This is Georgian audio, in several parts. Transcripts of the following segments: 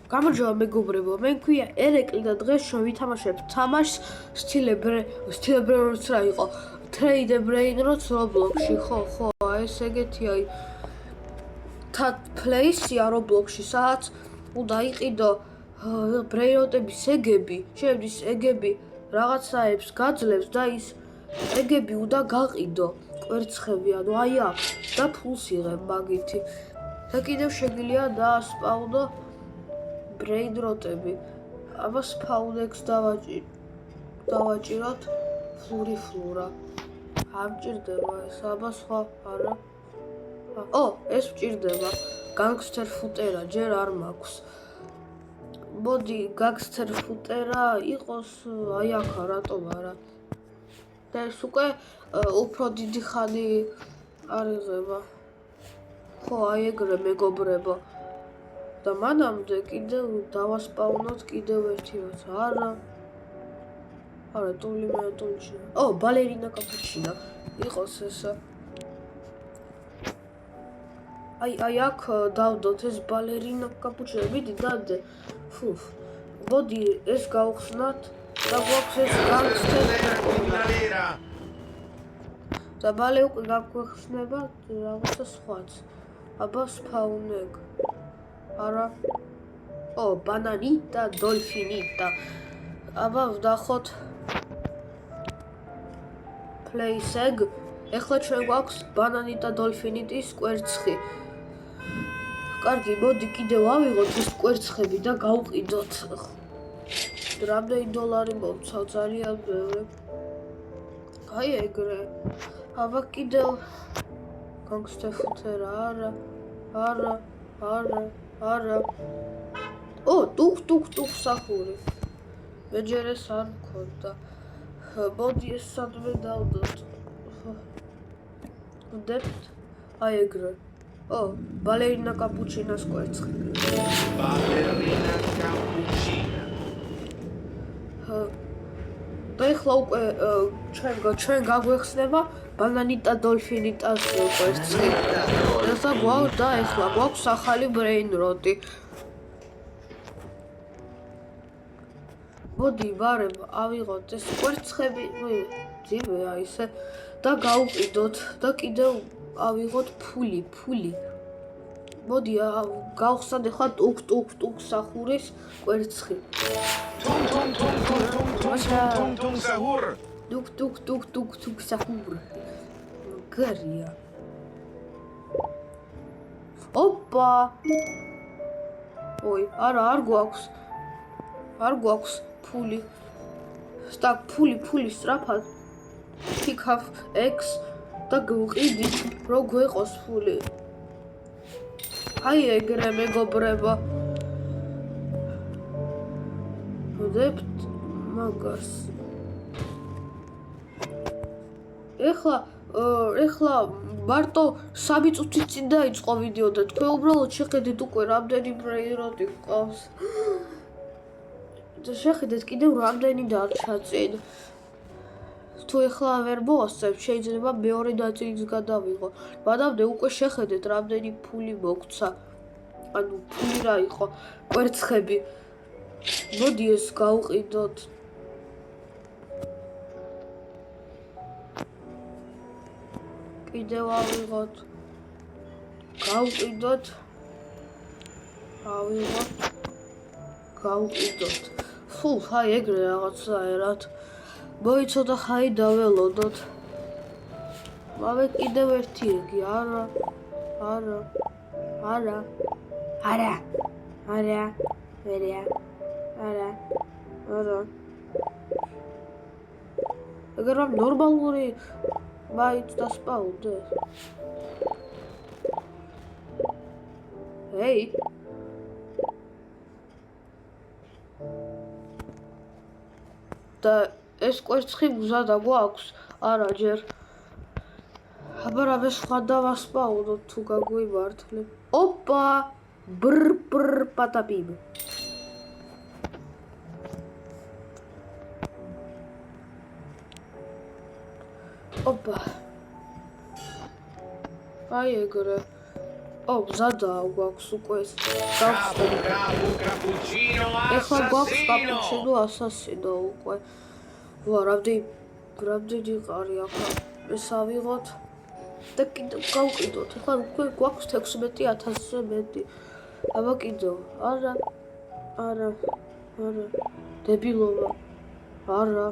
გამარჯობა მეგობრებო, მე მქვია ერეკლი და დღეს ჩვენ ვითამაშებთ თამაშს სტილებრენ როც რა იყო Trade Brain როც Roblox-ში, ხო, ეს ეგეთი აი That place-ია Roblox-ში, სადაც უნდა იყიდო ბრეინოტების ეგები, შეებდის ეგები რაღაცაებს გაძლევს და ის ეგები უნდა გაყიდო კვერცხები, ანუ აი აქ და ფულს იღებ მაგითი. და კიდევ შეგიძლია დაასპავნო ბრეინროტები. აბა სპაუნექს დავაჭიროთ ფლურა. არ მჭირდება ეს, აბა სხვა არა. ეს მჭირდება. განგსტერ ფუტერა ჯერ არ მაქვს. მოდი განგსტერ ფუტერა იყოს აი აქა, რატომ არა? და ეს უკვე უფრო დიდი ხანი არ იღება. ხო, აი ეგრე მეგობრებო. და მანამდე კიდევ დავასპავნოთ კიდევ ერთი როცა. არა, ტულიჩინა. ბალერინა კაპუჩინა. იყოს ესა. აი აქ დავდოთ ეს ბალერინა კაპუჩინა. მიდი დადე. მოდი ეს გავხსნათ და გვაქვს ეს განგსტერი. და ბალე უკვე გაგვეხსნება რაღაცა სხვაც. აბა სპაუნეგ. არა. ბანანიტა, დოლფინიტა. აბა ვნახოთ. Place-ეგ. ეხლა ჩვენ გვაქვს ბანანიტა დოლფინიტის კვერცხი. კარგი, მოდი კიდევ ავიღოთ ეს კვერცხები და გავყიდოთ. რამდენი დოლარი მომცავ, ძალიან ბევრი. აი ეგრე. აბა კიდევ განგსტერ ფუტერა, არა. ტუк სახური. მე ჯერ ეს არ მქონდა. მოდი ეს სადმე დავდოთ. ვდებთ? აი ეგრე. ბალერინა კაპუჩინას კვერცხი. ბალერინა კაპუჩინა. და ეხლა უკვე ჩვენ გაგვეხსნება ბანანიტა დოლფინიტას კვერცხი. და ეხლა გვაქვს ახალი ბრეინროტი. მოდი ვარებ ავიღოთ ეს კვერცხები, ძიმეა ისე და გავყიდოთ და კიდევ ავიღოთ ფული. მოდი გავხსნათ ეხლა ტუк სახურის კვერცხი. თუნ სახურ. ტუк სახურ. გარია. ოპა. არა, არ გვაქვს ფული. სტაკ ფული სწრაფად. Pick up X და გვყიდით, რომ გვეყოს ფული. აი ეგრე მეგობრებო. ვდებთ მაგას. ეხლა მარტო 3 წუთი წინ დაიწყო ვიდეო და თქვენ უბრალოდ შეხედეთ უკვე რამდენი ბრეინროტი გვყავს. და შეხედეთ კიდევ რამდენი დარჩა წინ. თუ ეხლა ვერ მოასწევთ, შეიძლება მეორე ნაწილიც გადავიღო. მანამდე უკვე შეხედეთ რამდენი ფული მოგცა. ანუ ფული რა იყო? კვერცხები. მოდი ეს გავყიდოთ. კიდევ ავიღოთ. გავყიდოთ. გავყიდოთ. აი ეგრე რაღაცაერად. მოიცოდა ხაი დაველოდოთ. მავე კიდევ ერთი ეგი, არა. ეგრე რომ ნორმალური მაიც დასპაუნდეს. ჰეი. და ეს კვერცხი მზადა გვაქვს? არა ჯერ. აბა რამე სხვა დავასპავნოთ თუ გაგვიმართლებ. ოპა! ბრ პატაპიმ. ოპა. აი ეგრე. მზადაა გვაქვს უკვე ეს. Capu, capu, cappuccino ეხლა გვაქვს assassino. კაპუჩინო ასასინო უკვე. ვა, რამდენი ყარი ახლა ეს ავიღოთ და კიდევ გავყიდოთ. ეხლა უკვე გვაქვს 16,000-ზე მეტი. აბა კიდევ. არა. დებილობა. არა.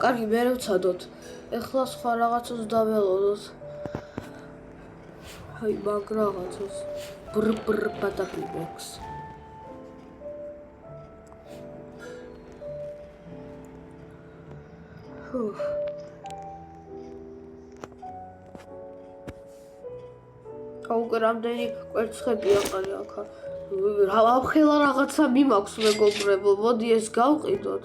კარგი, მე ვცადოთ. ეხლა სხვა რაღაცას დაველოდოთ. აი, მაგ რაღაცას. ბრ პატაპიბექს. უკვე რამდენი კვერცხები აყარი აქა. ამხელა რაღაცა მიმაქვს მეგობრებო, მოდი ეს გავყიდოთ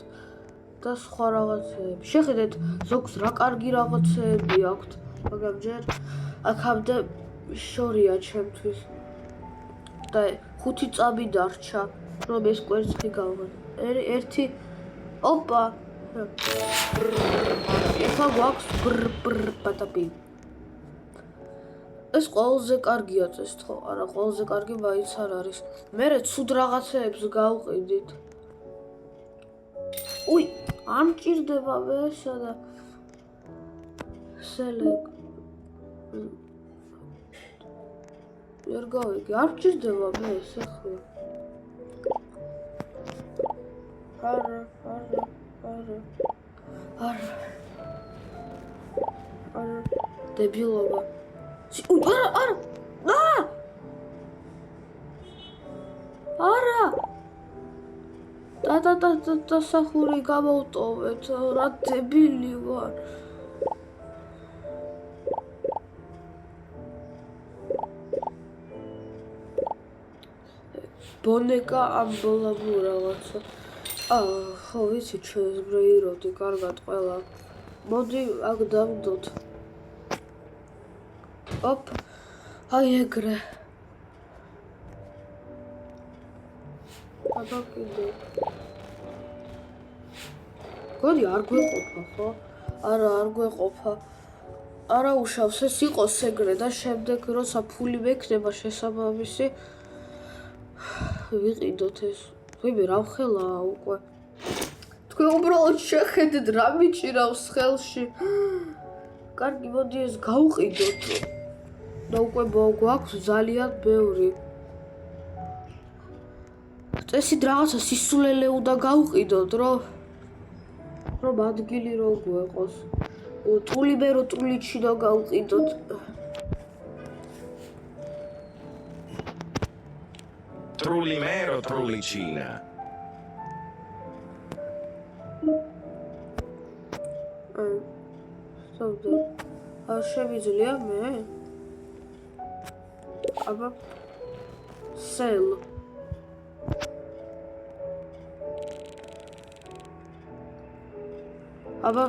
და სხვა რაღაცეები. შეხედეთ, ზოგს რა კარგი რაღაცეები აქვთ, მაგრამ ჯერ აქამდე შორია ჩემთვის. და 5 წამი დარჩა, რომ ეს კვერცხი გავღებ. ერთი ოპა. ეხლა გვაქვს ბრ პატაპი. ეს ყველაზე კარგია წეს ხო? არა, ყველაზე კარგი მაინც არ არის. მერე ცუდ რაღაცეებს გავყიდით. უი, არ მჭირდება მე სადა. სელეკ. ვერ გავიგე, არ მჭირდება მე ეს ახლა. არა. დებილობა. არა. და სახური გამოვტოვეთ, რა დებილი ვარ. ბონეკა ამბოლაბუ რაღაცა. ხო, ვიცი, ჩეზბრეიროდი, კარგად ყველა. მოდი, აქ დავდოთ. ოპ, აი ეგრე. აბა კიდე. გოდი არ გვეყოფა, ხო? არა, არ გვეყოფა. არა უშავს, ეს იყოს ეგრე და შემდეგ როცა ფული მექნება შესაბამისი ვიყიდოთ ეს. ვიბე რა ხელაა უკვე. თქვენ უბრალოდ შეხედეთ რა მიჭირავს ხელში. კარგი, მოდი ეს გავყიდოთ. და უკვე გვაქვს ძალიან ბევრი. წესით რაღაცა სისულელე უნდა გავყიდოთ, რომ ადგილი რო გვეყოს. ტულიბერო ტულიჩი და გავყიდოთ. Trullimero trullicina. სწორდა. არ შემიძლია მე? აბა სელ. აბა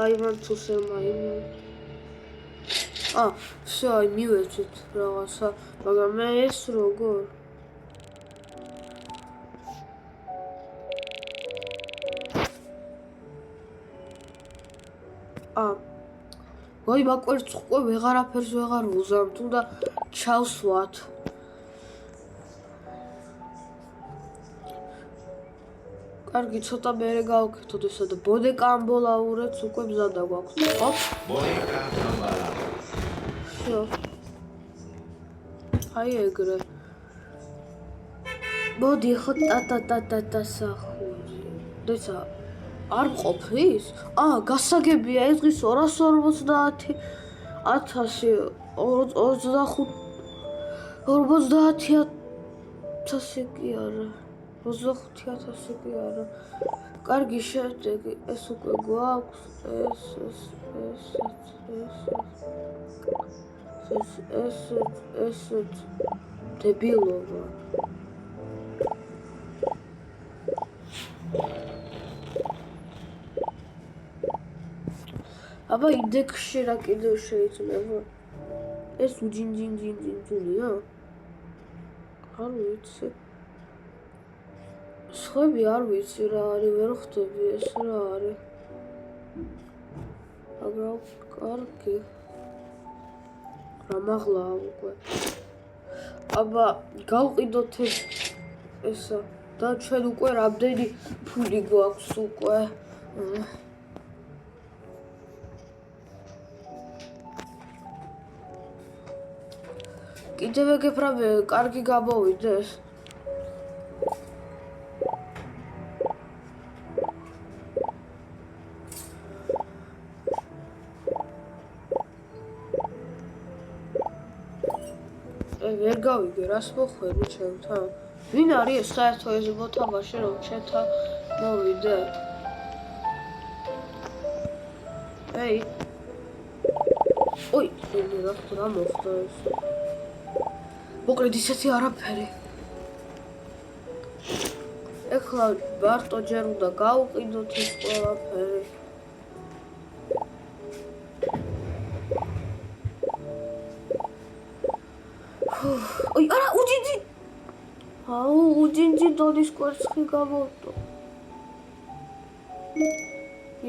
აი მან თუ სელმა იმენ. всё, აი მივეცეთ რაღაცა, მაგრამ მე ეს როგორ? ვაი, მაკვერცხ უკვე ვეღარაფერს ვეღარ ვუზამთ, უნდა ჩავსვათ. კარგი, ცოტა მერე გავკეთოთ ესა და ბონეკა ამბოლაურებს უკვე მზადა გვაქვს. ოპ. Boneca ambala. всё. აი ეგრე. მოდი ხო ტა სახური. დეცა არ მყოფის? გასაგებია ეს დღის 250 40,000 კი არა. 25,000 კი არა. კარგი, შედეგი ეს უკვე გვაქვს. ეს დებილობა. აბა ინდექსში რა კიდევ შეიძლება? ეს უჯინჯინჯინჯინჯინია? არ ვიცი. სხვები არ ვიცი რა არის, ვერ ხვდები ეს რა არის. მაგრამ კარგი. რა მაღლაა უკვე. აბა, გავყიდოთ ესა და ჩვენ უკვე რამდენი ფული გვაქვს უკვე. კიდევ ეგ რამე კარგი გამოვიდეს. ვერ გავიგე რას მოხვედი ჩემთან. ვინ არის ეს საერთო ეს მოთამაშე რომ ჩემთან მოვიდე? ეი. ოი, რა მოხდა ეს? მოკლედ ისეთი არაფერი. ეხლა მარტო ჯერ უნდა გავყიდოთ ეს ყველაფერი. ოი, არა, უჯინჯი. აუ, უჯინჯი დონის კვერცხი გამოვტო.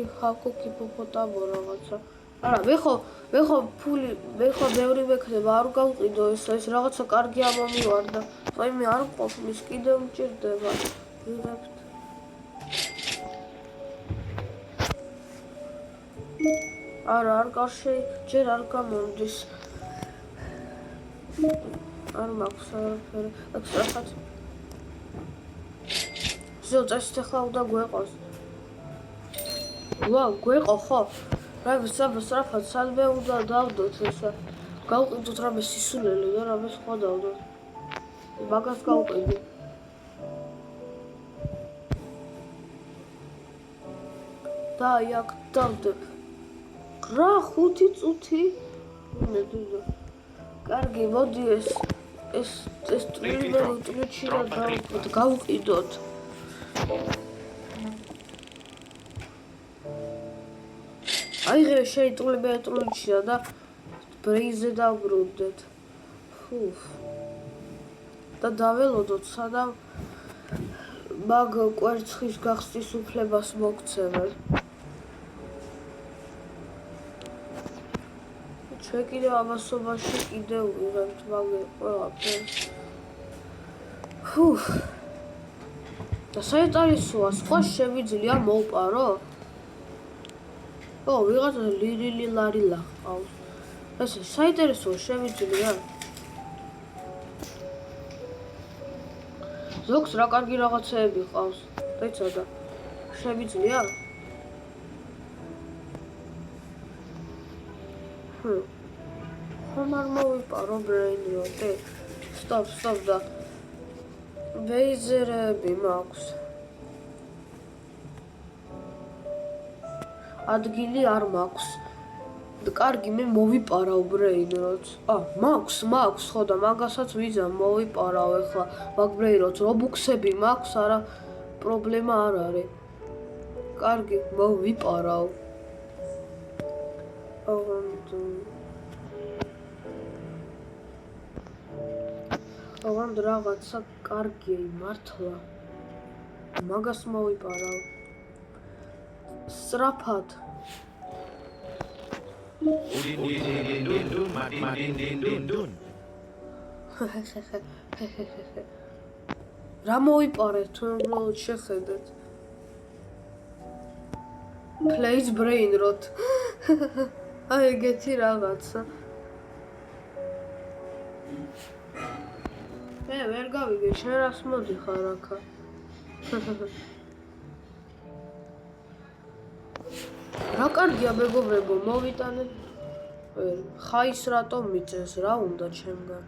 იხაკო ჰიპოპოტამო რაღაცა. არა, მე ხო ფული, მე ხო ბევრი მექნება, არ გავყიდო ეს რაღაცა კარგი ამომივარდა. აი მე არ ყოფნის, კიდევ მჭირდება. ვიღებთ. არა, არ გარშე, ჯერ არ გამომდის. არ მაქვს არაფერი. აქ რაღაც. ზოწეს ახლა უნდა გვეყოს. ვაუ, გვეყო ხო? რა ვსწრაფად სადმე უნდა დავდოთ ესა. გავყიდოთ რამე სისულელი და რამე სხვა დავდოთ. მაგას გავყიდი. და აქ დავდებ. რა 5 წუთი? ნედუზო. კარგი, მოდი ეს ტრილმენტრიჩი და გავყიდოთ. აი ღე შეიტრულებეტრიჩია და ბრეიზე დავბრუნდეთ. ფუფ. და დაველოდოთ სადამ მაგ კვერცხის გახსნის უფლებას მოგცემენ. ჩვენ კიდევ ამასობაში კიდევ ვიღებთ მაგ ყველაფერს. ფუფ. და საიტარისოა, სხვა შევიძლია მოვპარო? ო, ვიღაცა ლირილი ლარილა ყავს. ესე საინტერესოა შევიძლია? ზოგს რა კარგი რაღაცეები ყავს. დაიცადა. შევიძლია? ხომ არ მოვიპარო ბრეინროტი? სტოპ და ვეიზერები მაქვს. ადგილი არ მაქვს. კარგი, მე მოვიპარავ ბრეინროტს. მაქვს, ხო და მაგასაც ვიზამ მოვიპარავ ახლა. მაგ ბრეინროტს რობუქსები მაქვს, არა პრობლემა არ არის. კარგი, მოვიპარავ. ავან რაღაცა კარგია მართლა. მაგას მოვიპარავ. სწრაფად. რა მოვიპარეთ თუ შეხედეთ. Plays brain rot. აი ეგეთი რაღაცა. მე ვერ გავიგე, შენ რას მოდიხარ აქა? რა კარგია მეგობრებო, მოვიტანეთ. ხაის რატომ მიწეს, რა უნდა ჩემგან?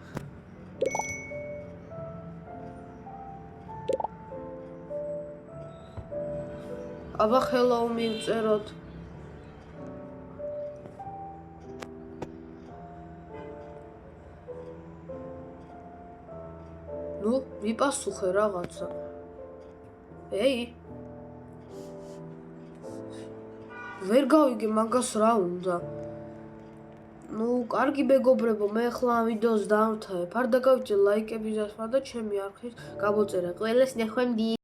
აბა hello მივწეროთ. ნუ, ვიპასუხე რაღაცა. ეი. ვერ გავიგე მაგას რა უნდა. ნუ, კარგი მეგობრებო, მე ახლა ამ ვიდეოს დავთავებ. არ დაგავიწყე ლაიკების დასმა და ჩემი არხის გამოწერა. ყველას ნახვამდის.